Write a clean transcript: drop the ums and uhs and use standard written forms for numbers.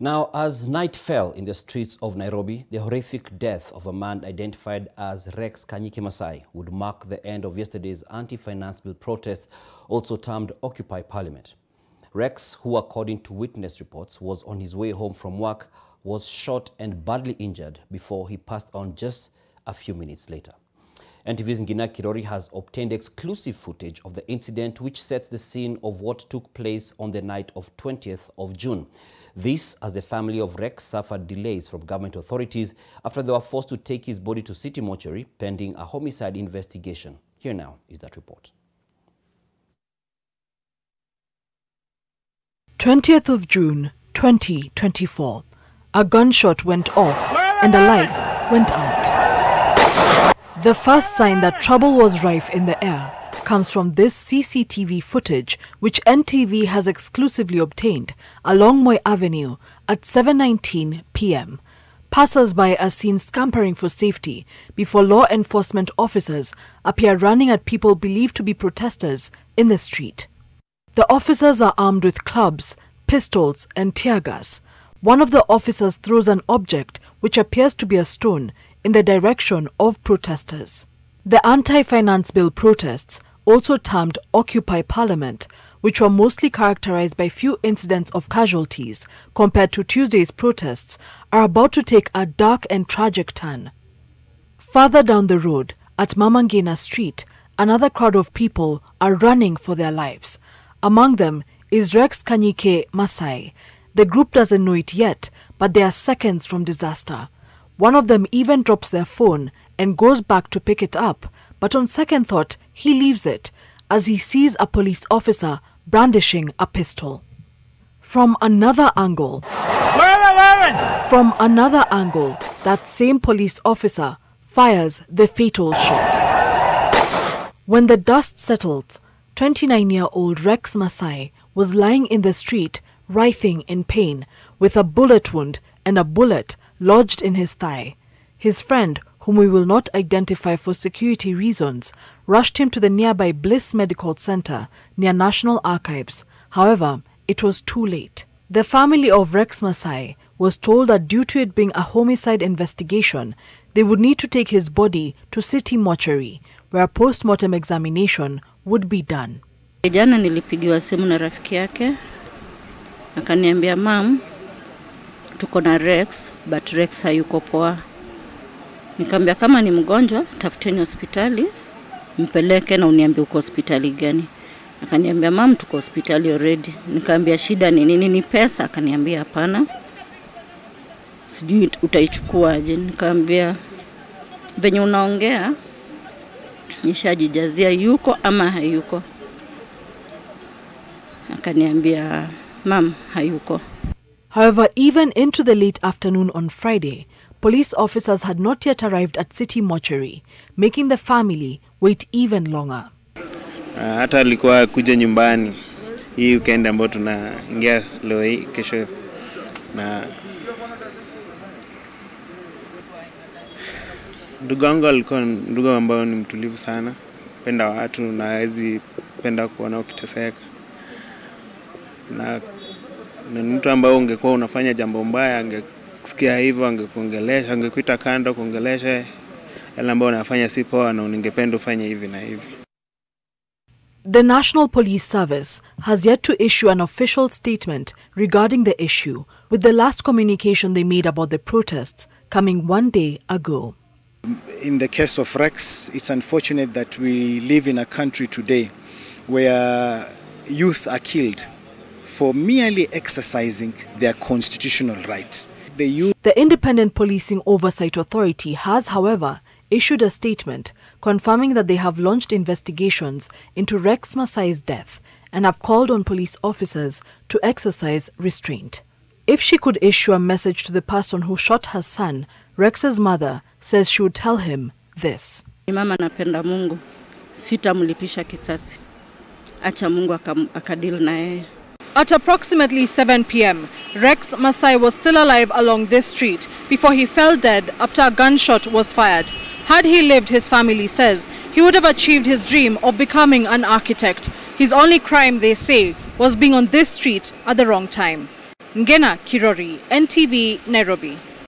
Now, as night fell in the streets of Nairobi, the horrific death of a man identified as Rex Kanyike Masai would mark the end of yesterday's anti-finance bill protest, also termed Occupy Parliament. Rex, who according to witness reports was on his way home from work, was shot and badly injured before he passed on just a few minutes later. NTV's Ngina Kirori has obtained exclusive footage of the incident, which sets the scene of what took place on the night of 20th of June. This as the family of Rex suffered delays from government authorities after they were forced to take his body to City Mortuary pending a homicide investigation. Here now is that report. 20th of June, 2024. A gunshot went off and a life went out. The first sign that trouble was rife in the air comes from this CCTV footage, which NTV has exclusively obtained along Moi Avenue at 7:19 p.m. Passers-by are seen scampering for safety before law enforcement officers appear running at people believed to be protesters in the street. The officers are armed with clubs, pistols and tear gas. One of the officers throws an object which appears to be a stone in the direction of protesters. The anti-finance bill protests, also termed Occupy Parliament, which were mostly characterized by few incidents of casualties compared to Tuesday's protests, are about to take a dark and tragic turn. Further down the road, at Ngina Street, another crowd of people are running for their lives. Among them is Rex Kanyike Masai. The group doesn't know it yet, but they are seconds from disaster. One of them even drops their phone and goes back to pick it up, but on second thought, he leaves it as he sees a police officer brandishing a pistol. From another angle, that same police officer fires the fatal shot. When the dust settled, 29-year-old Rex Masai was lying in the street, writhing in pain, with a bullet wound and a bullet lodged in his thigh. His friend, whom we will not identify for security reasons, rushed him to the nearby Bliss Medical Center near National Archives. However, it was too late. The family of Rex Masai was told that due to it being a homicide investigation, they would need to take his body to City Mortuary, where a post-mortem examination would be done. Jana nilipigiwa simu na rafiki yake, akaniambia mom, tuko na Rex, but Rex hayuko poa. Nikamwambia kama ni mgonjwa, tafuteni hospitali, mpeleke na uniambie uko hospitali gani. Akaniambia mom, tuko hospitali already. Nikamwambia shida ni nini? Ni pesa? Akaniambia hapana. Sijui utaichukua aje. Nikamwambia venye unaongea nishajijazia yuko ama hayuko. Akaniambia mom, hayuko. However, even into the late afternoon on Friday, police officers had not yet arrived at City Mortuary, making the family wait even longer. Hata alikuwa kuja nyumbani hii weekend ambayo tunaingia leo hii kesho, na ndugu wangu alikuwa ndugu ambao ni mtulivu sana, penda watu na hawezi penda kuona ukiteseka, na mtu ambao ungekuwa unafanya jambo mbaya angesikia hivyo angekuongelesha, angekuita kando kuongelesha yale ambao unafanya si poa na ungependa ufanye hivi na hivi. The National Police Service has yet to issue an official statement regarding the issue, with the last communication they made about the protests coming one day ago. In the case of Rex, it's unfortunate that we live in a country today where youth are killed for merely exercising their constitutional rights. The Independent Policing Oversight Authority has, however, issued a statement confirming that they have launched investigations into Rex Masai's death and have called on police officers to exercise restraint. If she could issue a message to the person who shot her son, Rex's mother says she would tell him this. Mama napenda Mungu, sitamlipisha kisasi. Acha Mungu akadili na yeye. At approximately 7 p.m., Rex Masai was still alive along this street before he fell dead after a gunshot was fired. Had he lived, his family says, he would have achieved his dream of becoming an architect. His only crime, they say, was being on this street at the wrong time. Ngina, Kirori, NTV, Nairobi.